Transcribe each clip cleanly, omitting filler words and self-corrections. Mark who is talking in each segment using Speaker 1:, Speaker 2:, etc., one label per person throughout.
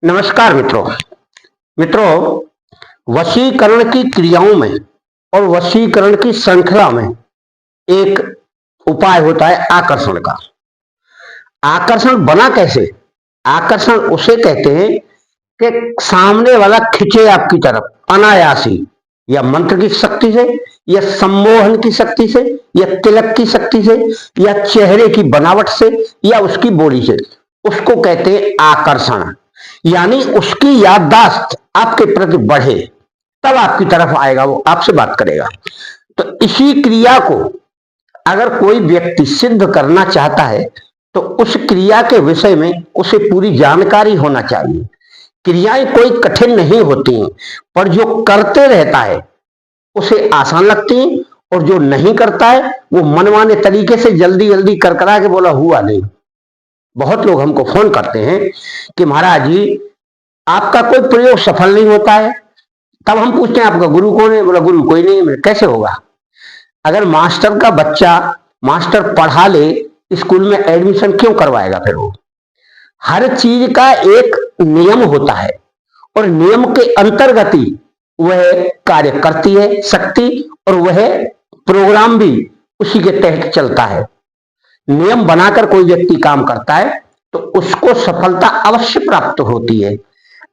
Speaker 1: नमस्कार मित्रों। वशीकरण की क्रियाओं में और वशीकरण की श्रृंखला में एक उपाय होता है आकर्षण का। आकर्षण बना कैसे? आकर्षण उसे कहते हैं कि सामने वाला खिंचे आपकी तरफ अनायासी, या मंत्र की शक्ति से, या सम्मोहन की शक्ति से, या तिलक की शक्ति से, या चेहरे की बनावट से, या उसकी बोली से। उसको कहते हैं आकर्षण। यानी उसकी याददाश्त आपके प्रति बढ़े, तब आपकी तरफ आएगा, वो आपसे बात करेगा। तो इसी क्रिया को अगर कोई व्यक्ति सिद्ध करना चाहता है तो उस क्रिया के विषय में उसे पूरी जानकारी होना चाहिए। क्रियाएं कोई कठिन नहीं होती हैं, पर जो करते रहता है उसे आसान लगती हैं, और जो नहीं करता है वो मनमाने तरीके से जल्दी जल्दी कर करा के बोला हुआ नहीं। बहुत लोग हमको फोन करते हैं कि महाराज जी आपका कोई प्रयोग सफल नहीं होता है। तब हम पूछते हैं आपका गुरु कौन है? बोला गुरु कोई नहीं है। कैसे होगा? अगर मास्टर का बच्चा मास्टर पढ़ा ले, स्कूल में एडमिशन क्यों करवाएगा? फिर वो हर चीज का एक नियम होता है, और नियम के अंतर्गत ही वह कार्य करती है शक्ति, और वह प्रोग्राम भी उसी के तहत चलता है। नियम बनाकर कोई व्यक्ति काम करता है तो उसको सफलता अवश्य प्राप्त होती है।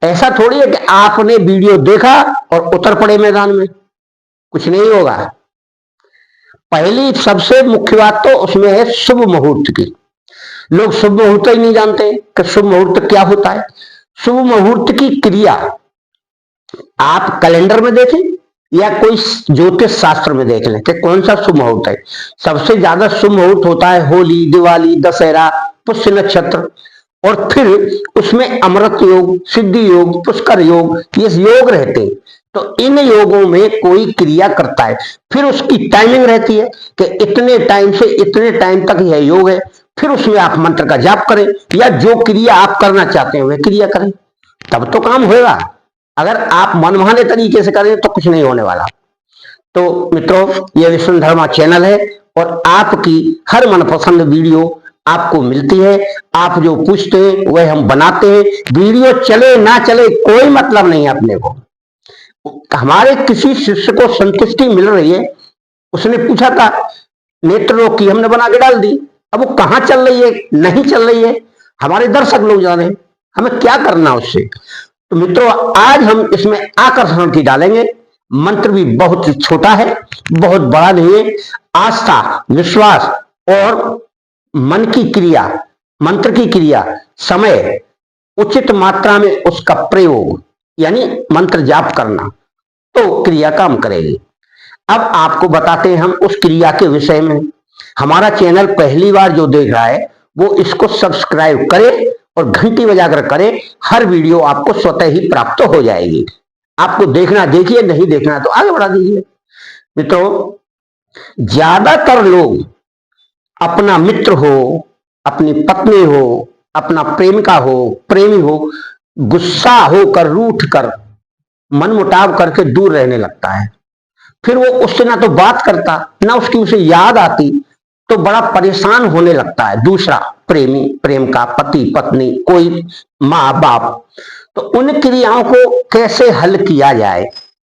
Speaker 1: ऐसा थोड़ी है कि आपने वीडियो देखा और उतर पड़े मैदान में, कुछ नहीं होगा। पहली सबसे मुख्य बात तो उसमें है शुभ मुहूर्त की। लोग शुभ मुहूर्त ही नहीं जानते कि शुभ मुहूर्त क्या होता है। शुभ मुहूर्त की क्रिया आप कैलेंडर में देखें या कोई ज्योतिष शास्त्र में देख लें कि कौन सा शुभ मुहूर्त है। सबसे ज्यादा शुभ मुहूर्त होता है होली, दिवाली, दशहरा, पुष्य नक्षत्र, और फिर उसमें अमृत योग, सिद्धि योग, पुष्कर योग, ये योग रहते हैं। तो इन योगों में कोई क्रिया करता है, फिर उसकी टाइमिंग रहती है कि इतने टाइम से इतने टाइम तक यह योग है। फिर उसमें आप मंत्र का जाप करें या जो क्रिया आप करना चाहते हैं वह क्रिया करें, तब तो काम होगा। अगर आप मनमाने तरीके से करें तो कुछ नहीं होने वाला। तो मित्रों, यह विष्णुधर्मा चैनल है और आपकी हर मनपसंद वीडियो आपको मिलती है। आप जो पूछते हैं वह हम बनाते हैं। वीडियो चले ना चले कोई मतलब नहीं है अपने को। हमारे किसी शिष्य को संतुष्टि मिल रही है, उसने पूछा था नेत्र रोग की, हमने बना के डाल दी। अब वो कहां चल रही है नहीं चल रही है हमारे दर्शक लोग जाने, हमें क्या करना उससे। तो मित्रों, आज हम इसमें आकर्षण की डालेंगे। मंत्र भी बहुत छोटा है, बहुत बड़ा नहीं है। आस्था, विश्वास और मन की क्रिया, मंत्र की क्रिया, समय, उचित मात्रा में उसका प्रयोग, यानी मंत्र जाप करना, तो क्रिया काम करेगी। अब आपको बताते हैं हम उस क्रिया के विषय में। हमारा चैनल पहली बार जो देख रहा है वो इसको सब्सक्राइब करे और घंटी बजाकर करे। हर वीडियो आपको स्वतः ही प्राप्त हो जाएगी। आपको देखना देखिए, नहीं देखना तो आगे बढ़ा दीजिए। मित्रों, ज्यादातर लोग अपना मित्र हो, अपनी पत्नी हो, अपना प्रेमिका हो, प्रेमी हो, गुस्सा होकर, रूठ कर, मनमुटाव करके दूर रहने लगता है। फिर वो उससे ना तो बात करता, ना उसकी उसे याद आती, तो बड़ा परेशान होने लगता है। दूसरा प्रेमी, प्रेम का, पति, पत्नी, कोई माँ बाप। तो उन क्रियाओं को कैसे हल किया जाए?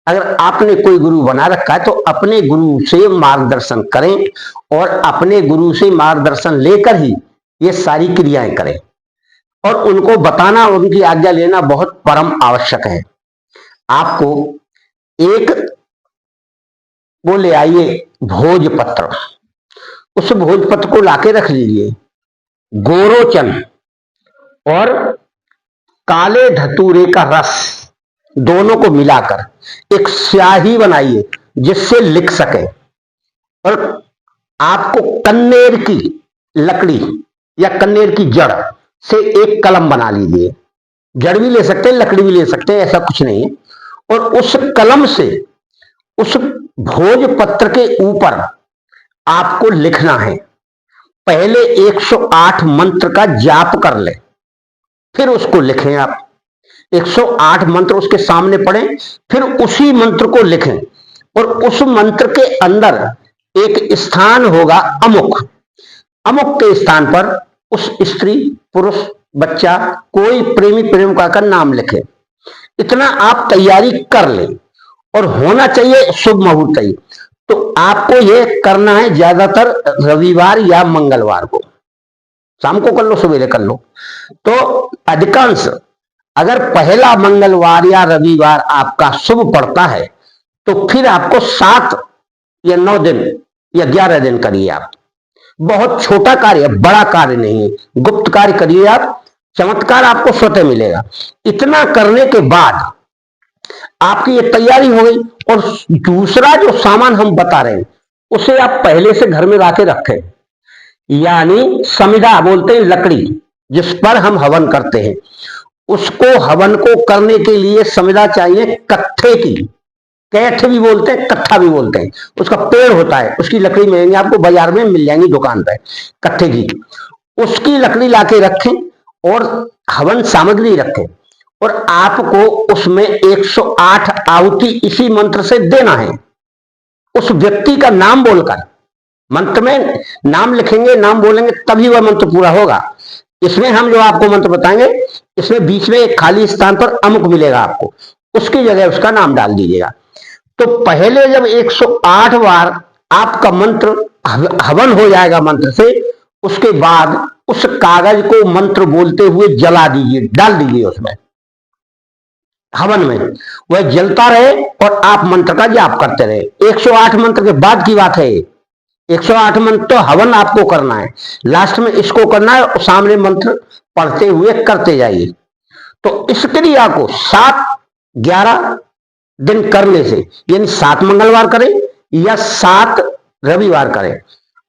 Speaker 1: अगर आपने कोई गुरु बना रखा है तो अपने गुरु से मार्गदर्शन करें, और अपने गुरु से मार्गदर्शन लेकर ही ये सारी क्रियाएं करें, और उनको बताना, उनकी आज्ञा लेना बहुत परम आवश्यक है। आपको एक वो ले आइए भोजपत्र, उस भोजपत्र को लाके रख लीजिए। गोरोचन और काले धतूरे का रस दोनों को मिलाकर एक स्याही बनाइए जिससे लिख सके। और आपको कन्नेर की लकड़ी या कन्नेर की जड़ से एक कलम बना लीजिए। जड़ भी ले सकते हैं, लकड़ी भी ले सकते हैं, ऐसा कुछ नहीं है। और उस कलम से उस भोजपत्र के ऊपर आपको लिखना है। पहले 108 मंत्र का जाप कर ले, फिर उसको लिखें। आप 108 मंत्र उसके सामने पढ़ें, फिर उसी मंत्र को लिखें। और उस मंत्र के अंदर एक स्थान होगा अमुक, अमुक के स्थान पर उस स्त्री, पुरुष, बच्चा कोई प्रेमी प्रेमिका का नाम लिखे, इतना आप तैयारी कर ले और होना चाहिए शुभ मुहूर्त ही। तो आपको यह करना है ज्यादातर रविवार या मंगलवार को, शाम को कर लो सवेरे कर लो। तो अधिकांश अगर पहला मंगलवार या रविवार आपका शुभ पड़ता है तो फिर आपको 7 या 9 दिन या 11 दिन करिए आप। बहुत छोटा कार्य है, बड़ा कार्य नहीं है, गुप्त कार्य करिए आप, चमत्कार आपको स्वतः मिलेगा। इतना करने के बाद आपकी ये तैयारी हो गई। और दूसरा जो सामान हम बता रहे हैं उसे आप पहले से घर में लाके रखें, यानी समिधा बोलते हैं लकड़ी जिस पर हम हवन करते हैं, उसको हवन को करने के लिए समिधा चाहिए कत्थे की, कैठ भी बोलते हैं कत्था भी बोलते हैं, उसका पेड़ होता है, उसकी लकड़ी मिलेंगी आपको बाजार में मिल जाएंगी दुकान पर कत्थे की, उसकी लकड़ी लाके रखें और हवन सामग्री रखें और आपको उसमें 108 आहुति इसी मंत्र से देना है। उस व्यक्ति का नाम बोलकर, मंत्र में नाम लिखेंगे, नाम बोलेंगे तभी वह मंत्र पूरा होगा। इसमें हम जो आपको मंत्र बताएंगे इसमें बीच में एक खाली स्थान पर अमुक मिलेगा आपको, उसकी जगह उसका नाम डाल दीजिएगा। तो पहले जब 108 बार आपका मंत्र हवन हो जाएगा मंत्र से, उसके बाद उस कागज को मंत्र बोलते हुए जला दीजिए, डाल दीजिए उसमें हवन में, वह जलता रहे और आप मंत्र का जाप करते रहे। 108 मंत्र के बाद की बात है, 108 मंत्र तो हवन आपको करना है, लास्ट में इसको करना है और सामने मंत्र पढ़ते हुए करते जाइए। तो इस क्रिया को 7-11 दिन करने से, यानी 7 मंगलवार करें या 7 रविवार करें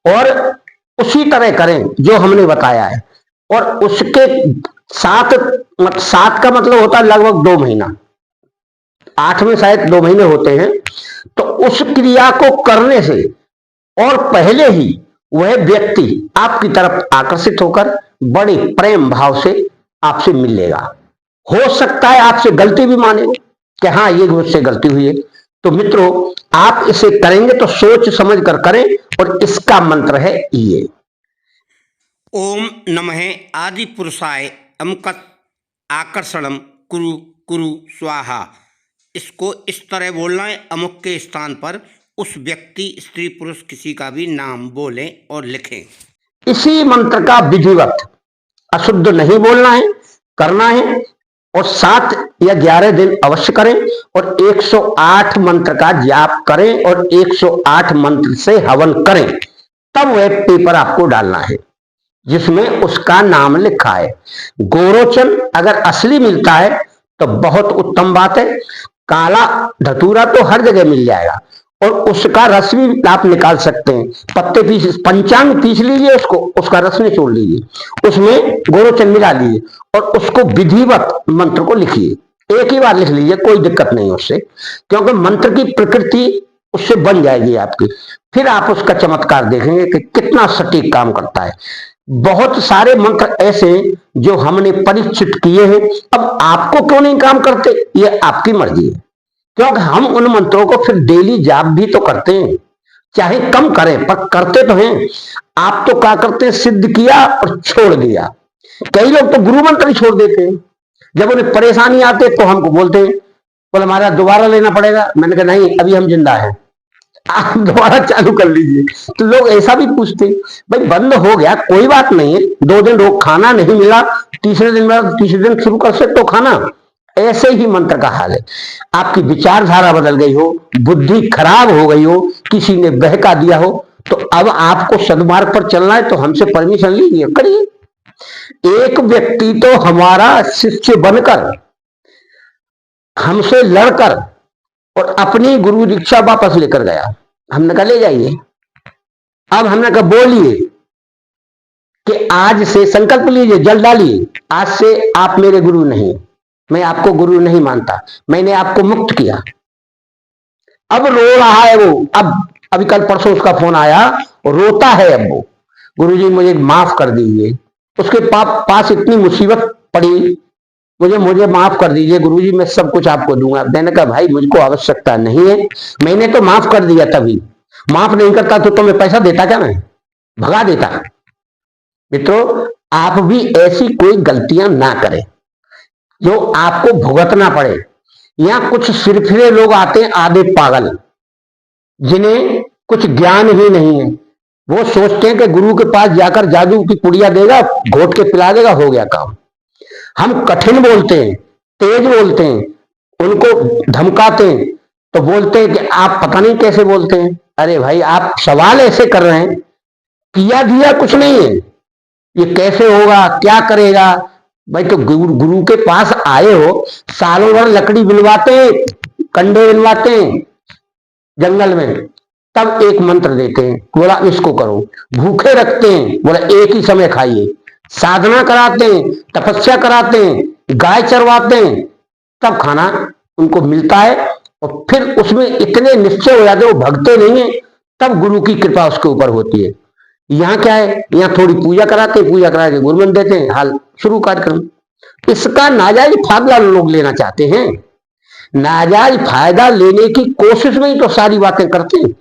Speaker 1: और उसी तरह करें जो हमने बताया है। और उसके 7 का मतलब होता है लगभग 2 महीना, 8 में शायद 2 महीने होते हैं। तो उस क्रिया को करने से और पहले ही वह व्यक्ति आपकी तरफ आकर्षित होकर बड़े प्रेम भाव से आपसे मिलेगा। हो सकता है आपसे गलती भी माने कि हाँ ये मुझसे गलती हुई है। तो मित्रों आप इसे करेंगे तो सोच समझ कर करें और इसका मंत्र है ये,
Speaker 2: ओम नमः आदि पुरुषाय अमुकत आकर्षणम कुरु कुरु स्वाहा। इसको इस तरह बोलना है, अमुक के स्थान पर उस व्यक्ति स्त्री पुरुष किसी का भी नाम बोलें और लिखें।
Speaker 1: इसी मंत्र का विधिवत अशुद्ध नहीं बोलना है, करना है और 7 या 11 दिन अवश्य करें और 108 मंत्र का जाप करें और 108 मंत्र से हवन करें। तब वह पेपर आपको डालना है जिसमें उसका नाम लिखा है। गोरोचन अगर असली मिलता है तो बहुत उत्तम बात है, काला धतूरा तो हर जगह मिल जाएगा और उसका रस भी आप निकाल सकते हैं। पत्ते पीस, पंचांग पीस लीजिए, उसको उसका रस निचोड़ लीजिए, उसमें गोरोचन मिला लीजिए और उसको विधिवत मंत्र को लिखिए। एक ही बार लिख लीजिए, कोई दिक्कत नहीं उससे, क्योंकि मंत्र की प्रकृति उससे बन जाएगी आपकी। फिर आप उसका चमत्कार देखेंगे कि कितना सटीक काम करता है। बहुत सारे मंत्र ऐसे जो हमने परीक्षित किए हैं, अब आपको क्यों नहीं काम करते ये आपकी मर्जी है, क्योंकि हम उन मंत्रों को फिर डेली जाप भी तो करते हैं, चाहे कम करें पर करते तो हैं। आप तो क्या करते हैं, सिद्ध किया और छोड़ दिया। कई लोग तो गुरु मंत्र ही छोड़ देते हैं, जब उन्हें परेशानी आते तो हमको बोलते हैं बोले हमारा दोबारा लेना पड़ेगा। मैंने कहा नहीं, अभी हम जिंदा हैं, आप दोबारा चालू कर लीजिए। तो लोग ऐसा भी पूछते हैं, भाई बंद हो गया कोई बात नहीं है, 2 दिन रोक, खाना नहीं मिला, तीसरे दिन शुरू कर सकते हो खाना। ऐसे ही मंत्र का हाल है, आपकी विचारधारा बदल गई हो, बुद्धि खराब हो गई हो, किसी ने बहका दिया हो, तो अब आपको सदमार्ग पर चलना है तो हमसे परमिशन लीजिए, करिए। एक व्यक्ति तो हमारा शिष्य बनकर हमसे लड़कर और अपनी गुरु दीक्षा वापस लेकर गया। हमने कहा ले जाइए। अब हमने कहा बोलिए कि आज से संकल्प लीजिए, जल डालिए, आज से आप मेरे गुरु नहीं, मैं आपको गुरु नहीं मानता, मैंने आपको मुक्त किया। अब रो रहा है वो, अब अभी कल परसों उसका फोन आया, रोता है अब वो, गुरुजी मुझे माफ कर दीजिए, उसके पास इतनी मुसीबत पड़ी, मुझे माफ कर दीजिए गुरुजी, मैं सब कुछ आपको दूंगा। मैंने कहा भाई मुझको आवश्यकता नहीं है, मैंने तो माफ कर दिया, तभी माफ नहीं करता तो मैं पैसा देता क्या, मैं भगा देता। मित्रों आप भी ऐसी कोई गलतियां ना करें जो आपको भुगतना पड़े। यहाँ कुछ सिरफिरे लोग आते हैं, आधे पागल, जिन्हें कुछ ज्ञान ही नहीं है। वो सोचते हैं कि गुरु के पास जाकर जादू की पुड़िया देगा, घोट के पिला देगा, हो गया काम। हम कठिन बोलते हैं, तेज बोलते हैं, उनको धमकाते हैं, तो बोलते हैं कि आप पता नहीं कैसे बोलते हैं। अरे भाई, आप सवाल ऐसे कर रहे हैं, किया दिया कुछ नहीं है, ये कैसे होगा, क्या करेगा। भाई तो गुरु के पास आए हो, सालों भर लकड़ी बिनवाते हैं, कंडे बिनवाते हैं जंगल में, तब एक मंत्र देते हैं, बोला इसको करो। भूखे रखते हैं, बोला एक ही समय खाइए। साधना कराते हैं, तपस्या कराते हैं, गाय चरवाते हैं, तब खाना उनको मिलता है। और फिर उसमें इतने निश्चय हो जाते हैं, वो भगते नहीं है, तब गुरु की कृपा उसके ऊपर होती है। यहाँ क्या है, यहाँ थोड़ी पूजा कराते हैं, पूजा करा के गुरबंद देते हैं, हाल शुरू कार्यक्रम। इसका नाजायज फायदा लोग लेना चाहते हैं। नाजायज फायदा लेने की कोशिश में ही तो सारी बातें करते हैं,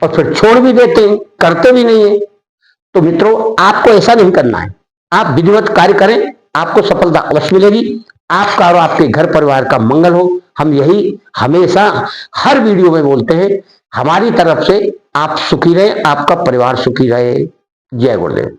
Speaker 1: और फिर छोड़ भी देते हैं, करते भी नहीं है। तो मित्रों, आपको ऐसा नहीं करना है। आप विधिवत कार्य करें, आपको सफलता अवश्य मिलेगी। आपका और आपके घर परिवार का मंगल हो, हम यही हमेशा हर वीडियो में बोलते हैं। हमारी तरफ से आप सुखी रहे, आपका परिवार सुखी रहे। जय गुरुदेव।